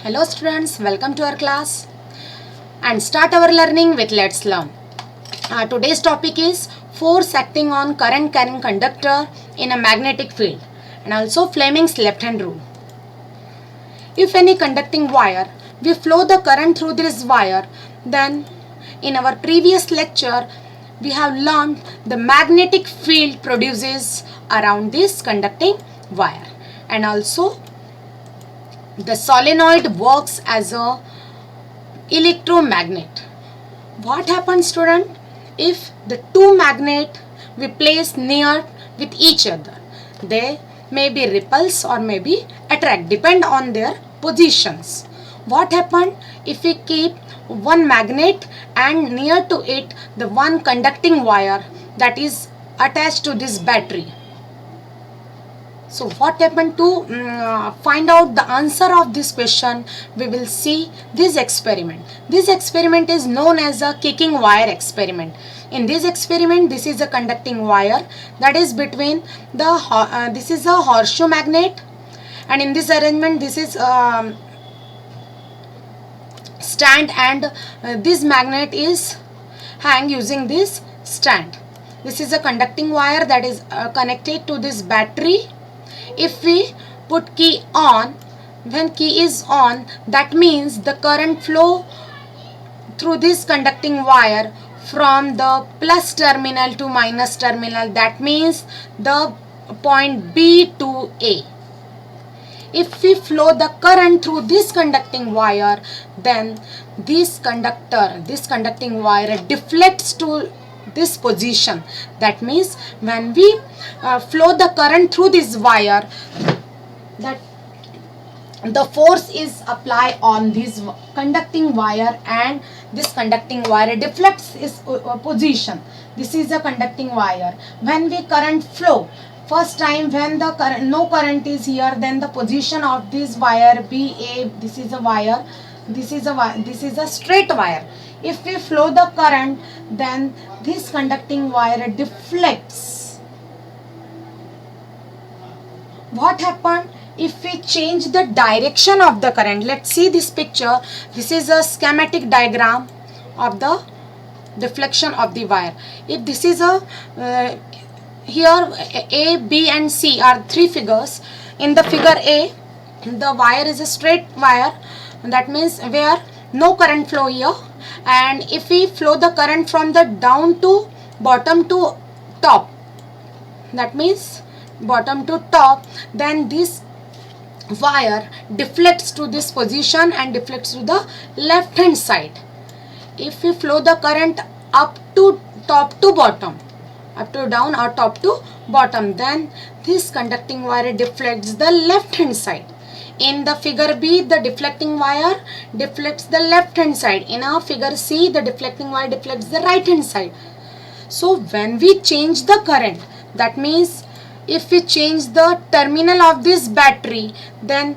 Hello students, welcome to our class and start our learning with Let's Learn. Today's topic is force acting on current carrying conductor in a magnetic field and also Fleming's left hand rule. If any conducting wire, we flow the current through this wire, then in our previous lecture we have learned the magnetic field produces around this conducting wire, and also the solenoid works as a electromagnet. What happens, student, if the two magnet we place near with each other? They may be repulse or may be attract, depend on their positions. What happens if we keep one magnet and near to it the one conducting wire that is attached to this battery? So what happened to find out the answer of this question? We will see this experiment. This experiment is known as a kicking wire experiment. In this experiment, this is a conducting wire that is between the this is a horseshoe magnet, and in this arrangement this is stand, and this magnet is hang using this stand. This is a conducting wire that is connected to this battery. If we put key on, when key is on, that means the current flow through this conducting wire from the plus terminal to minus terminal, that means the point B to A. If we flow the current through this conducting wire, then this conducting wire deflects to this position. That means when we flow the current through this wire, that the force is applied on this conducting wire, and this conducting wire deflects its position. This is a conducting wire. When we current flow, first time when the current, no current is here, then the position of this wire BA, this is a wire, this is a straight wire. If we flow the current, then this conducting wire deflects. What happened if we change the direction of the current? Let's see this picture. This is a schematic diagram of the deflection of the wire. If this is a here A, B and C are three figures. In the figure A, the wire is a straight wire, that means where no current flow here, and if we flow the current from the down to bottom to top, that means bottom to top, then this wire deflects to this position and deflects to the left hand side. If we flow the current up to top to bottom, up to down or top to bottom, then this conducting wire deflects the left hand side. In the figure B, the deflecting wire deflects the left hand side. In our figure C, the deflecting wire deflects the right hand side. So when we change the current, that means if we change the terminal of this battery, then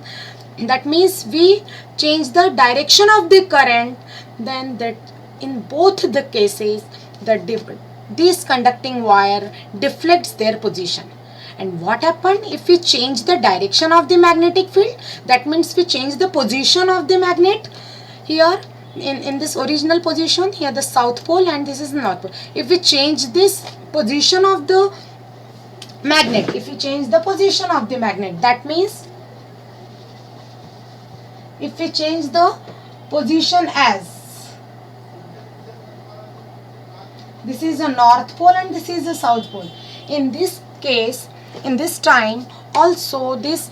that means we change the direction of the current, then that in both the cases this conducting wire deflects their position. And what happened if we change the direction of the magnetic field? That means we change the position of the magnet. Here in this original position, here the south pole and this is north pole. If we change this position of the magnet, that means if we change the position as this is a north pole and this is a south pole, in this case, in this time also this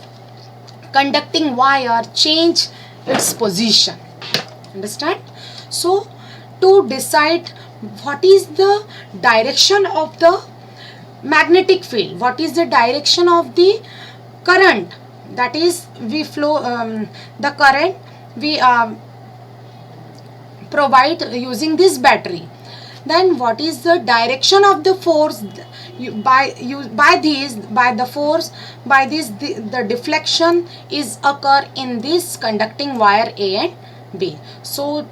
conducting wire change its position. Understand? So to decide what is the direction of the magnetic field, what is the direction of the current, that is we flow the current we provide using this battery, then what is the direction of the force the deflection is occur in this conducting wire A and B. So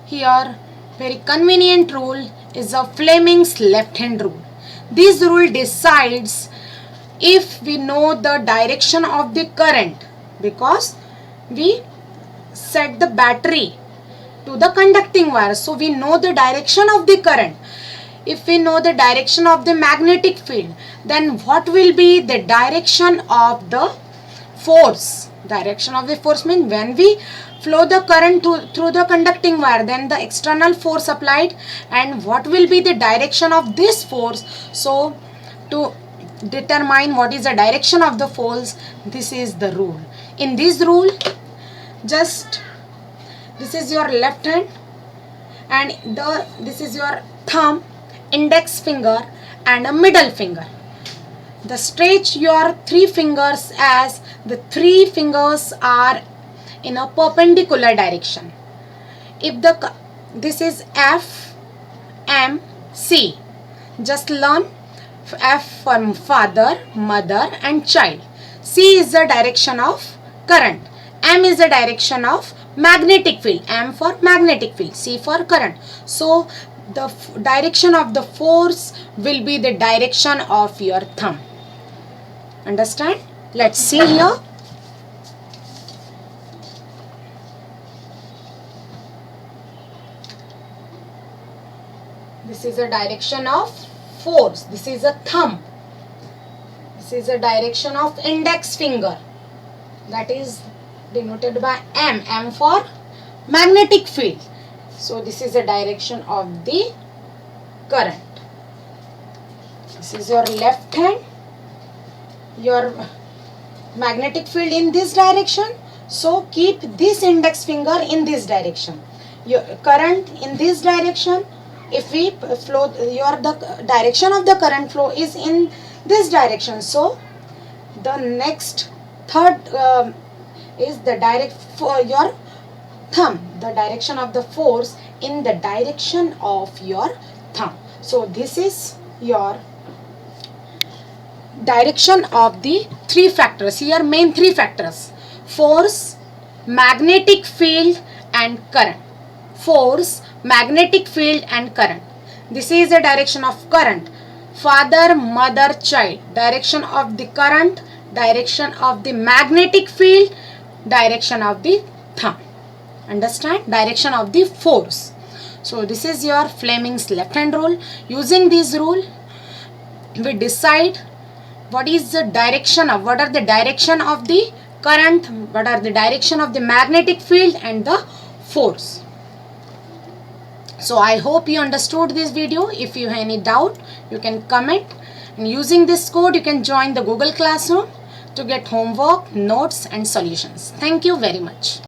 here very convenient rule is a Fleming's left hand rule. This rule decides if we know the direction of the current, because we set the battery to the conducting wire. So we know the direction of the current. If we know the direction of the magnetic field, then what will be the direction of the force? Direction of the force means when we flow the current through the conducting wire, then the external force applied, and what will be the direction of this force. So to determine what is the direction of the force, this is the rule. In this rule, just this is your left hand and this is your thumb, index finger and a middle finger. The stretch your three fingers as the three fingers are in a perpendicular direction. If this is F, M, C, just learn F for father, mother and child. C is the direction of current. M is the direction of magnetic field. M for magnetic field. C for current. So the direction of the force will be the direction of your thumb. Understand? Let's see here. This is a direction of force. This is a thumb. This is a direction of index finger. That is denoted by M. M for magnetic field. So this is the direction of the current. This is your left hand. Your magnetic field in this direction. So keep this index finger in this direction. Your current in this direction. If we flow, the direction of the current flow is in this direction. So the next third is the direct for your thumb. The direction of the force in the direction of your thumb. So this is your direction of the three factors. Here main three factors: force, magnetic field and current. Force, magnetic field and current. This is the direction of current. Father, mother, child. Direction of the current, direction of the magnetic field, direction of the thumb. Understand? Direction of the force. So this is your Fleming's left hand rule. Using this rule, we decide what is the direction of, what are the direction of the current, what are the direction of the magnetic field and the force. So I hope you understood this video. If you have any doubt, you can comment, and using this code you can join the Google Classroom to get homework, notes and solutions. Thank you very much.